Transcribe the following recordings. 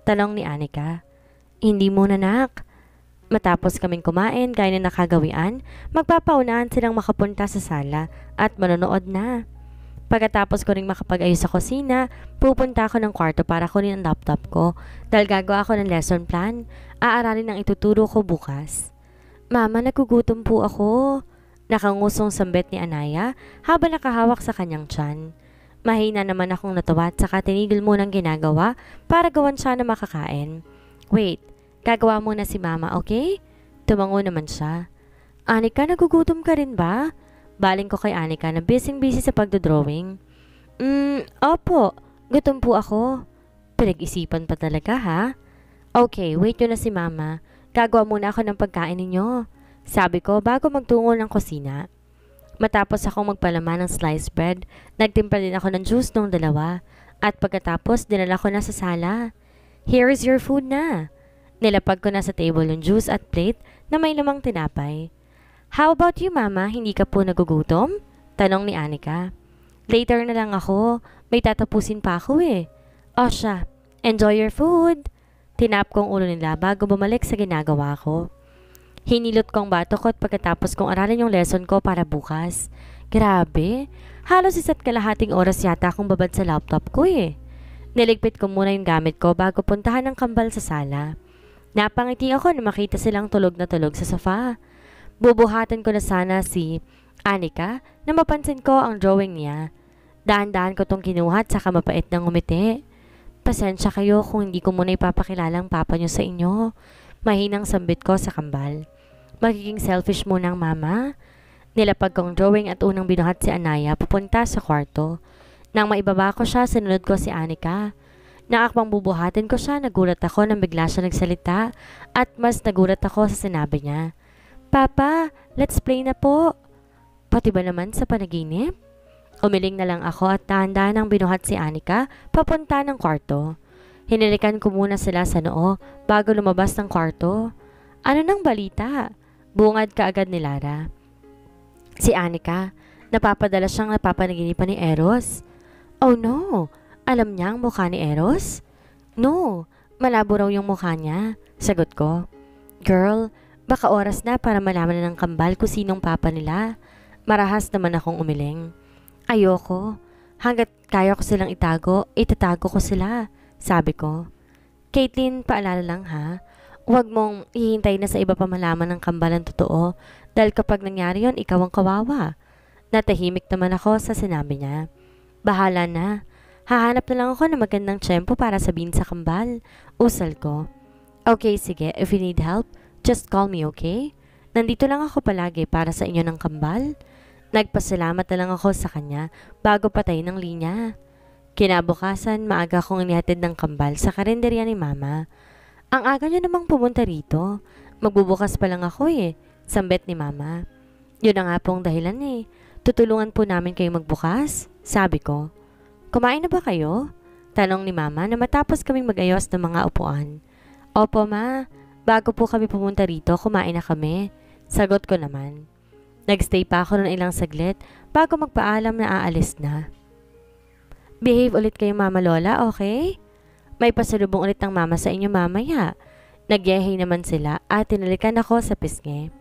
Tanong ni Anika. Hindi muna nak. Matapos kaming kumain gaya na nakagawian, magpapaunahan silang makapunta sa sala at manonood na. Pagkatapos ko ring makapag-ayos sa kusina, pupunta ako ng kwarto para kunin ang laptop ko dahil gagawa ako ng lesson plan. Aaralin ang ituturo ko bukas. Mama, nagugutom po ako. Nakangusong sambit ni Anaya habang nakahawak sa kanyang tiyan. Mahina naman akong natawa at saka tinigil munang ginagawa para gawan siya na makakain. Wait, gagawa muna si Mama, okay? Tumango naman siya. Anika, nagugutom ka rin ba? Baling ko kay Anika na busy-busy sa pagdodrawing. Opo. Gutom po ako. Pinag-isipan pa talaga ha? Okay, wait nyo na si Mama. Gagawa muna ako ng pagkain ninyo. Sabi ko bago magtungo ng kusina. Matapos akong magpalaman ng sliced bread, nagtimpla din ako ng juice nung dalawa. At pagkatapos dinala ko na sa sala. Here is your food na. Nilapag ko na sa table yung juice at plate na may lamang tinapay. How about you, Mama? Hindi ka po nagugutom? Tanong ni Anika. Later na lang ako. May tatapusin pa ako eh. O siya, enjoy your food. Tinap kong ulo nila bago bumalik sa ginagawa ko. Hinilot kong bato ko at pagkatapos kong aralin yung lesson ko para bukas. Grabe, halos isa't kalahating oras yata akong babad sa laptop ko eh. Niligpit ko muna yung gamit ko bago puntahan ng kambal sa sala. Napangiti ako na makita silang tulog na tulog sa sofa. Bubuhatan ko na sana si Anika na mapansin ko ang drawing niya. Dahan-dahan ko tong kinuha at saka mapait ng ngumiti. Pasensya kayo kung hindi ko muna ipapakilala ang papa niyo sa inyo. Mahinang sambit ko sa kambal. Magiging selfish muna ang mama. Nilapag kong drawing at unang binuhat si Anaya pupunta sa kwarto. Nang maibaba ko siya, sinunod ko si Anika. Naakbang bubuhatin ko siya, nagulat ako nang bigla siya nagsalita at mas nagulat ako sa sinabi niya. Papa, let's play na po. Pati ba naman sa panaginip? Umiling na lang ako at dahan-dahan ang binuhat si Anika papunta ng kwarto. Hinilikan ko muna sila sa noo bago lumabas ng kwarto. Ano nang balita? Bungad ka agad ni Lara. Si Anika, napapadala siyang napapanaginipan ni Eros. Oh no, alam niya ang mukha ni Eros? No, malabo raw yung mukha niya. Sagot ko. Girl, baka oras na para malaman na ng kambal kung sinong papa nila. Marahas naman akong umiling. Ayoko. Hanggat kaya ko silang itago, itatago ko sila. Sabi ko. Caitlin, paalala lang ha. Huwag mong hihintay na sa iba pa malaman ng kambal ang totoo. Dahil kapag nangyari yon, ikaw ang kawawa. Natahimik naman ako sa sinabi niya. Bahala na. Hahanap na lang ako ng magandang tiyempo para sabihin sa kambal. Usal ko. Okay, sige. If you need help, just call me, okay? Nandito lang ako palagi para sa inyo ng kambal. Nagpasalamat na lang ako sa kanya bago patay ng linya. Kinabukasan, maaga akong inihatid ng kambal sa karinderya ni Mama. Ang aga niyo namang pumunta rito. Magbubukas pa lang ako eh. Sambit ni Mama. Yun na nga pong dahilan eh. Tutulungan po namin kayo magbukas. Sabi ko. Kumain na ba kayo? Tanong ni Mama na matapos kaming mag-ayos ng mga upuan. Opo Ma. Bago po kami pumunta rito, kumain na kami. Sagot ko naman. Nagstay pa ako ng ilang saglit bago magpaalam na aalis na. Behave ulit kayo Mama Lola, okay? May pasalubong ulit ng Mama sa inyo mamaya. Nagyehay naman sila at tinalikan ako sa pisngi.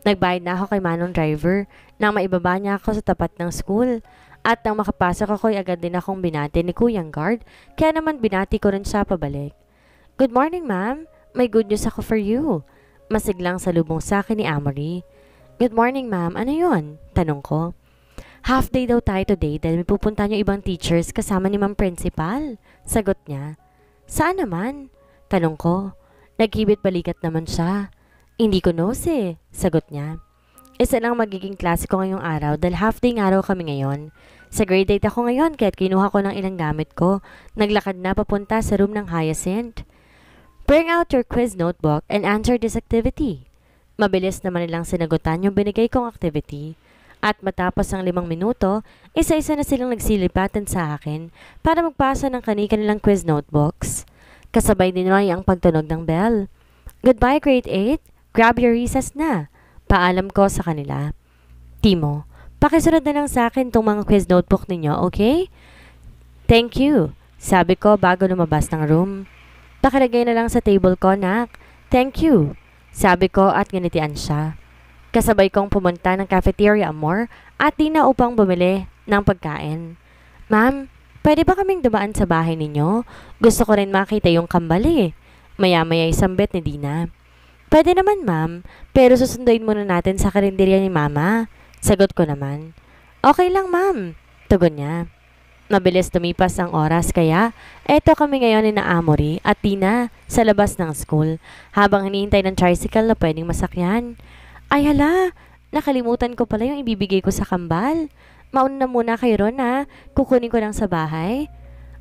Nagbayad na ako kay Manong driver nang maibaba niya ako sa tapat ng school. At nang makapasok ako ay agad din akong binati ni Kuyang Guard kaya naman binati ko rin siya pabalik. Good morning ma'am. May good news ako for you. Masiglang salubong sa akin ni Amory. Good morning ma'am, ano yun? Tanong ko. Half day daw tayo today dahil may pupunta niyo ibang teachers kasama ni ma'am principal. Sagot niya. Saan naman? Tanong ko. Naghibit balikat naman siya. Hindi ko knows eh. Sagot niya. Isa lang magiging klase ko ngayong araw dahil half day nga raw kami ngayon. Sa grade 8 ako ngayon kaya't kinuha ko ng ilang gamit ko. Naglakad na papunta sa room ng Hyacinth. Bring out your quiz notebook and answer this activity. Mabilis naman nilang sinagutan yung binigay kong activity. At matapos ang 5 minuto, isa-isa na silang nagsilipatan sa akin para magpasa ng kanilang quiz notebooks. Kasabay din ay ang pagtunog ng bell. Goodbye grade 8, grab your recess na. Paalam ko sa kanila. Timo, pakisunod na lang sa akin tong mga quiz notebook ninyo, okay? Thank you, sabi ko bago lumabas ng room. Pakilagay na lang sa table ko, nak. Thank you, sabi ko at nginitian siya. Kasabay kong pumunta ng Cafeteria Amor at Dina upang bumili ng pagkain. Ma'am, pwede ba kaming dumaan sa bahay ninyo? Gusto ko rin makita yung kambal eh. Maya-maya isambit ni Dina. Pwede naman ma'am, pero susunduin muna natin sa karinderya ni mama. Sagot ko naman. Okay lang ma'am, tugon niya. Mabilis tumipas ang oras kaya eto kami ngayon ni na Amory at Tina sa labas ng school habang hinihintay ng tricycle na pwedeng masakyan. Ay hala, nakalimutan ko pala yung ibibigay ko sa kambal. Mauna na muna kayo ron ha, kukunin ko lang sa bahay.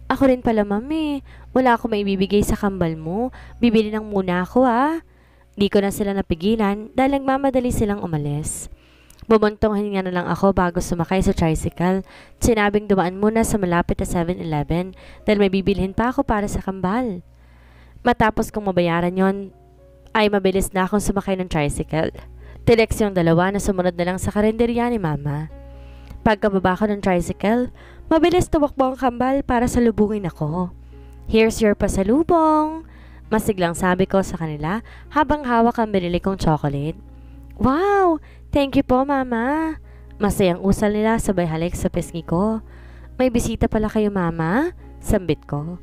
Ako rin pala mami, wala ako maibibigay sa kambal mo, bibili lang muna ako ha. Di ko na sila napigilan dahil nagmamadali silang umalis. Bumuntong hininga na lang ako bago sumakay sa tricycle. Sinabing dumaan muna sa malapit na 7-Eleven dahil may bibilhin pa ako para sa kambal. Matapos kong mabayaran yon, ay mabilis na akong sumakay ng tricycle. Tilex yung dalawa na sumunod na lang sa karinderya ni mama. Pagkababa ko ng tricycle, mabilis tumakbo ang kambal para salubungin ako. Here's your pasalubong, masiglang sabi ko sa kanila habang hawak ang binili kong chocolate. Wow! Thank you po, mama. Masayang usal nila sabay halik sa pisngi ko. May bisita pala kayo, mama? Sambit ko.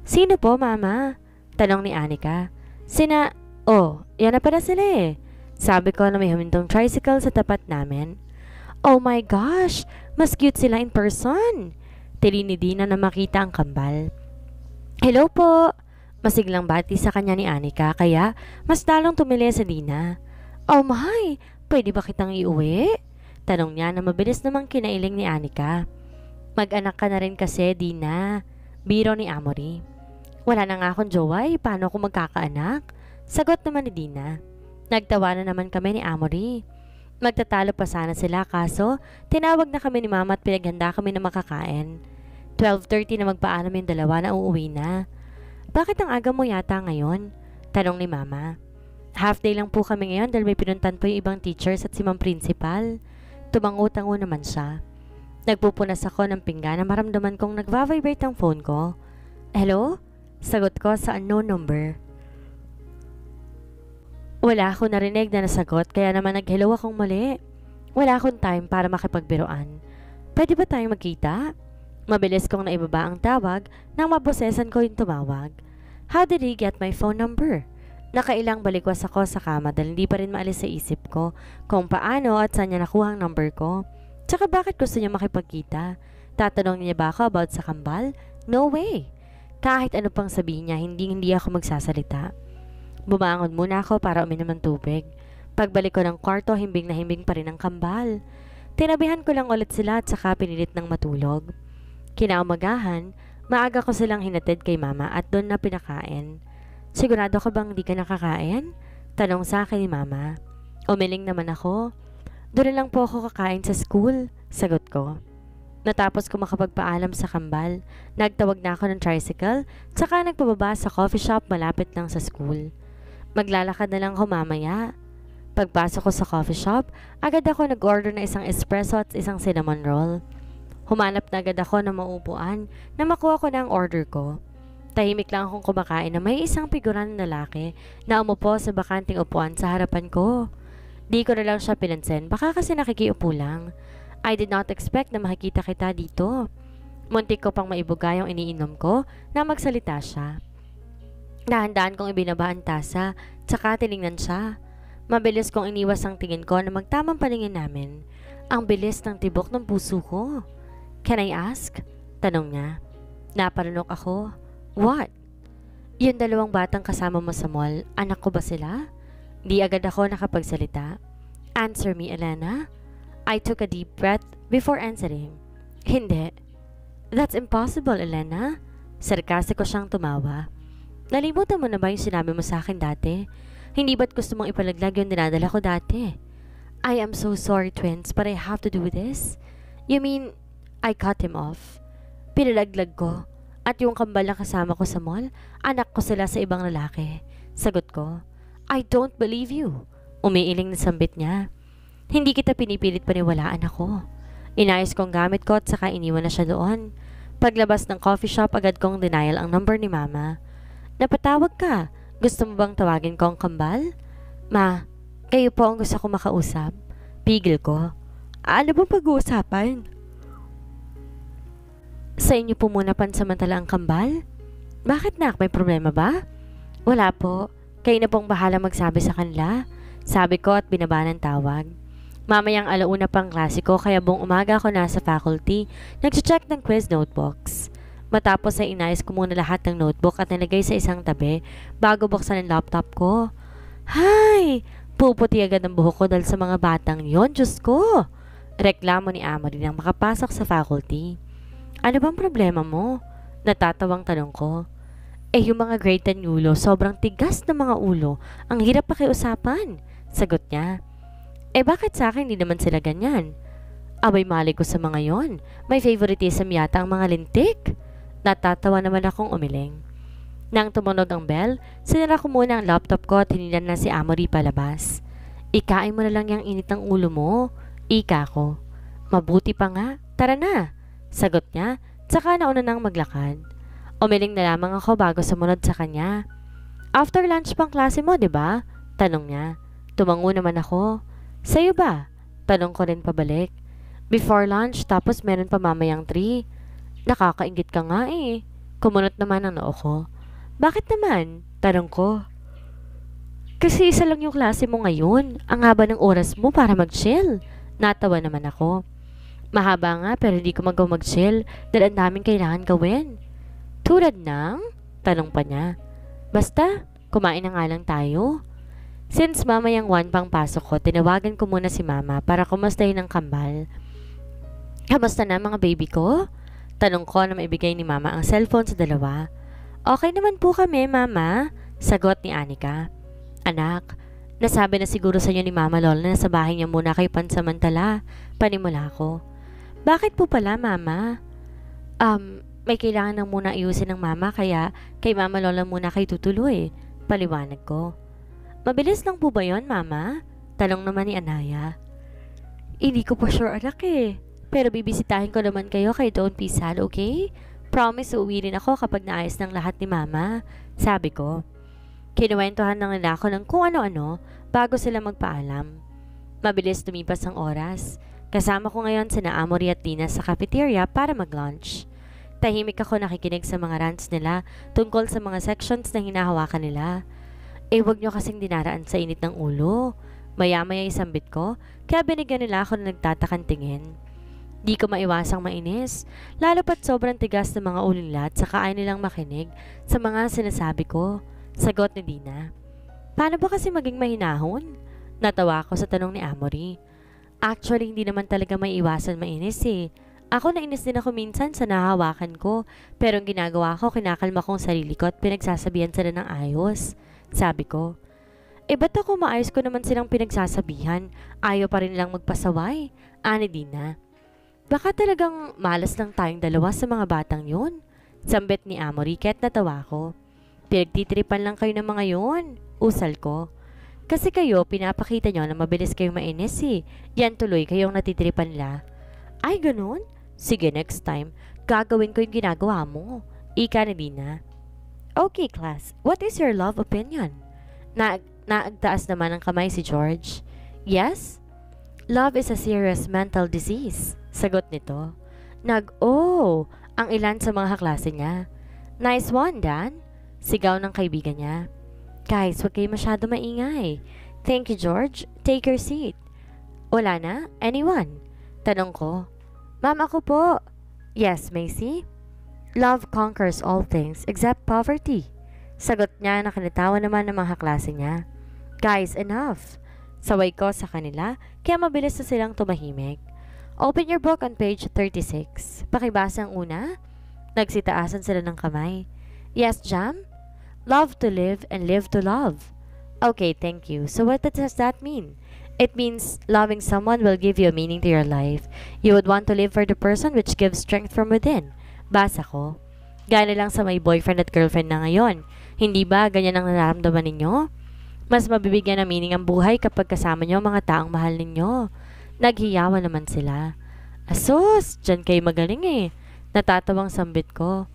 Sino po, mama? Tanong ni Anika. Oh, yan na pala sila eh. Sabi ko na may humintong tricycle sa tapat namin. Oh my gosh! Mas cute sila in person! Tili ni Dina na makita ang kambal. Hello po! Masiglang bati sa kanya ni Anika kaya mas lalong tumili sa Dina. Oh my! Pwede ba kitang iuwi? Tanong niya na mabilis namang kinailing ni Anika. Mag-anak ka na rin kasi, Dina. Biro ni Amory. Wala na nga akong jowa eh, paano ako magkakaanak? Sagot naman ni Dina. Nagtawa na naman kami ni Amory. Magtatalo pa sana sila kaso tinawag na kami ni mama at pinaghanda kami na makakain. 12:30 na magpaalam yung dalawa na uuwi na. Bakit ang aga mo yata ngayon? Tanong ni mama. Half day lang po kami ngayon dahil may pinuntan po yung ibang teachers at si ma'am principal. Tumango-tango naman siya. Nagpupunas ako ng pinggan na maramdaman kong nagva-vibrate ang phone ko. Hello? Sagot ko sa unknown number. Wala akong narinig na nasagot kaya naman nag-hello akong muli. Wala akong time para makipagbiruan. Pwede ba tayong magkita? Mabilis kong naibaba ang tawag nang mabosesan ko yung tumawag. How did he get my phone number? Nakailang balikwas ako sa kama dahil hindi pa rin maalis sa isip ko kung paano at saan niya nakuha ang number ko. Tsaka bakit gusto niya makipagkita? Tatanong niya ba ako about sa kambal? No way! Kahit ano pang sabihin niya, hindi ako magsasalita. Bumangon muna ako para uminom ng tubig. Pagbalik ko ng kwarto, himbing na himbing pa rin ang kambal. Tinabihan ko lang ulit sila at saka pinilit ng matulog. Kinaumagahan, maaga ko silang hinatid kay mama at doon na pinakain. Sigurado ka bang di ka nakakain? Tanong sa akin ni mama. Umiling naman ako. Doon lang po ako kakain sa school, sagot ko. Natapos ko makapagpaalam sa kambal, nagtawag na ako ng tricycle, tsaka nagpababa sa coffee shop malapit lang sa school. Maglalakad na lang ako mamaya. Pagpasok ko sa coffee shop, agad ako nag-order na isang espresso at isang cinnamon roll. Humanap na agad ako ng maupuan na makuha ko na ang order ko. Tahimik lang akong kumakain na may isang figuran na lalaki na umupo sa bakanting upuan sa harapan ko. Di ko na lang siya pinansin, baka kasi nakikiupo lang. I did not expect na makikita kita dito. Muntik ko pang maibuga yung iniinom ko na magsalita siya. Dahan-dahan kong ibinaba ang tasa, tsaka tiningnan siya. Mabilis kong iniwas ang tingin ko na magtamang paningin namin. Ang bilis ng tibok ng puso ko. Can I ask? Tanong niya. Naparunok ako. What? Yung dalawang batang kasama mo sa mall, anak ko ba sila? Di agad ako nakapagsalita. Answer me, Elena. I took a deep breath before answering. Hindi. That's impossible, Elena. Sarkastik ko siyang tumawa. Nalimutan mo na ba yung sinabi mo sa akin dati? Hindi ba't gusto mong ipalaglag yung dinadala ko dati? I am so sorry, twins, but I have to do this. You mean, I cut him off? Pinalaglag ko. At yung kambal na kasama ko sa mall, anak ko sila sa ibang lalaki. Sagot ko, I don't believe you. Umiiling na sambit niya. Hindi kita pinipilit paniwalaan ako. Inayos kong gamit ko at saka iniwan na siya doon. Paglabas ng coffee shop, agad kong denial ang number ni mama. Napatawag ka. Gusto mo bang tawagin ko ang kambal? Ma, kayo po ang gusto ko makausap. Pigil ko. Ano bang pag-uusapan? Sa inyo po muna pansamantala ang kambal? Bakit nak? May problema ba? Wala po. Kayo na pong bahala magsabi sa kanila. Sabi ko at binaba ng tawag. Mamayang alauna pang klase ko kaya buong umaga ako nasa faculty, nag-check ng quiz notebooks. Matapos ay inayos ko muna lahat ng notebook at nilagay sa isang tabi bago buksan ang laptop ko. Hay! Puputi agad ang buhok ko dahil sa mga batang yon, Diyos ko! Reklamo ni Amory nang makapasok sa faculty. Ano bang problema mo? Natatawang tanong ko. Yung mga grade 10 ulo, sobrang tigas ng mga ulo. Ang hirap pakiusapan. Sagot niya. Bakit sa akin hindi naman sila ganyan? Abay mali ko sa mga yon. May favoritism yata ang mga lintik. Natatawa naman akong umiling. Nang tumunog ang bell, sinara ko muna ang laptop ko at hinilan na si Amory palabas. Ikain mo na lang yung init ng ulo mo. Ika ko. Mabuti pa nga. Tara na. Sagot niya, tsaka nauna nang maglakad. Umiling na lamang ako bago sumunod sa kanya. After lunch pang klase mo, di ba? Tanong niya. Tumango naman ako. Sa'yo ba? Tanong ko rin pabalik. Before lunch, tapos meron pa mamayang 3. Nakakaingit ka nga eh. Kumunot naman ang noo ko. Bakit naman? Tanong ko. Kasi isa lang yung klase mo ngayon. Ang haba ng oras mo para mag-chill. Natawa naman ako. Mahaba nga pero hindi ko magawa mag-chill dahil ang daming kailangan gawin. Tulad ng? Tanong pa niya. Basta, kumain na nga lang tayo. Since mamayang 1 pang pasok ko, tinawagan ko muna si mama para kumustahin ang kambal. Kamusta na mga baby ko? Tanong ko na maibigay ni mama ang cellphone sa dalawa. Okay naman po kami, mama. Sagot ni Anika. Anak, nasabi na siguro sa inyo ni mama Lola na sa bahay niya muna kayo pansamantala. Panimula ko. Bakit po pala, mama? May kailangan nang muna ayusin ng mama kaya kay mama Lola muna kayo tutuloy. Paliwanag ko. Mabilis lang po ba yun, mama? Tanong naman ni Anaya. Hindi ko pa sure anak eh. Pero bibisitahin ko naman kayo kay Don't be sad, okay? Promise uuwi rin ako kapag naayos ng lahat ni mama. Sabi ko. Kinuwentuhan ng nila ako ng kung ano-ano bago sila magpaalam. Mabilis tumipas ang oras. Kasama ko ngayon sina Amory at Tina sa cafeteria para mag-lunch. Tahimik ako nakikinig sa mga rants nila tungkol sa mga sections na hinahawakan nila. Huwag nyo kasing dinaraan sa init ng ulo. Maya-maya isambit ko, kaya binigyan nila ako na nagtatakan tingin. Di ko maiwasang mainis, lalo pat sobrang tigas ng mga ulo nila at saka ayaw nilang makinig sa mga sinasabi ko. Sagot ni Dina. Paano ba kasi maging mahinahon? Natawa ako sa tanong ni Amory. Actually, hindi naman talaga maiiwasan mainis eh. Ako nainis din ako minsan sa nahawakan ko, pero ang ginagawa ko, kinakalma kong sarili ko at pinagsasabihan sila ng ayos. Sabi ko, ba't ako maayos ko naman silang pinagsasabihan? Ayaw pa rin lang magpasaway. Ani Dina. Baka talagang malas lang tayong dalawa sa mga batang yun. Sambit ni Amory kaya't natawa ko. Pinagtitripan lang kayo ng mga yun. Usal ko. Kasi kayo, pinapakita nyo na mabilis kayong mainis eh. Yan tuloy kayong natitripan nila. Ay, ganun? Sige, next time, gagawin ko yung ginagawa mo. Ika ni Dina. Okay, class. What is your love opinion? Naagtaas naman ang kamay si George. Yes? Love is a serious mental disease. Sagot nito. Ang ilan sa mga kaklase niya. Nice one, Dan. Sigaw ng kaibigan niya. Guys, huwag kayo masyado maingay. Thank you, George. Take your seat. Wala na? Anyone? Tanong ko. Ma'am, ako po. Yes, Macy? Love conquers all things except poverty. Sagot niya na kinatawa naman ng mga klase niya. Guys, enough. Saway ko sa kanila, kaya mabilis na silang tumahimik. Open your book on page 36. Pakibasa ang una. Nagsitaasan sila ng kamay. Yes, Jam? Love to live and live to love. Okay, thank you. So what does that mean? It means loving someone will give you a meaning to your life. You would want to live for the person which gives strength from within. Basa ko. Gana lang sa may boyfriend at girlfriend na ngayon. Hindi ba ganyan ang nararamdaman ninyo? Mas mabibigyan ng meaning ang buhay kapag kasama nyo mga taong mahal ninyo. Naghiyawan naman sila. Asus, dyan kayo magaling eh. Natatawang sambit ko.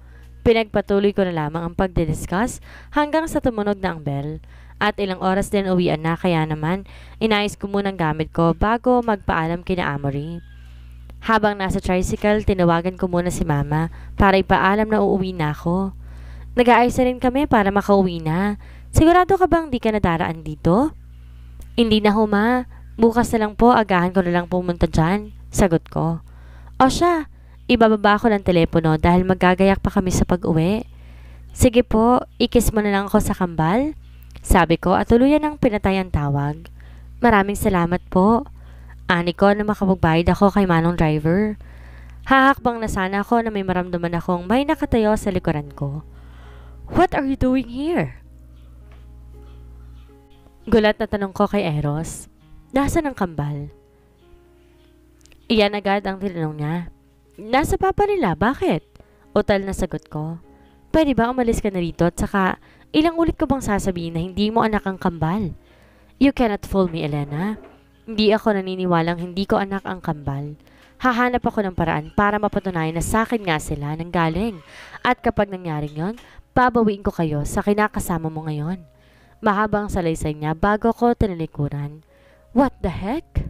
Pinagpatuloy ko na lamang ang pagdidiscuss hanggang sa tumunog na ang bell. At ilang oras din uwian na kaya naman inayos ko munang gamit ko bago magpaalam kina Amory. Habang nasa tricycle, tinawagan ko muna si Mama para ipaalam na uuwi na ako. Nag-aayos na rin kami para makauwi na. Sigurado ka bang di ka nadaraan dito? Hindi na ho, Ma. Bukas na lang po, agahan ko na lang pumunta dyan. Sagot ko. O siya, ibababa ko ng telepono dahil magagayak pa kami sa pag-uwi. Sige po, ikis mo na lang ako sa kambal. Sabi ko at tuluyan ng pinatay ang tawag. Maraming salamat po. Ani ko na makapagbayad ako kay manong driver. Hahakbang na sana ako na may maramdaman akong may nakatayo sa likuran ko. What are you doing here? Gulat na tanong ko kay Eros. Nasaan ang kambal? Iyan agad ang tinanong niya. Nasa papa nila, bakit? Utal na sagot ko. Pwede ba umalis ka na rito at saka ilang ulit ko bang sasabihin na hindi mo anak ang kambal? You cannot fool me, Elena. Hindi ako naniniwalang hindi ko anak ang kambal. Hahanap ako ng paraan para mapatunayan na sa akin nga sila nang galing. At kapag nangyaring yon, babawiin ko kayo sa kinakasama mo ngayon. Mahabang salaysay niya bago ko tinalikuran. What the heck?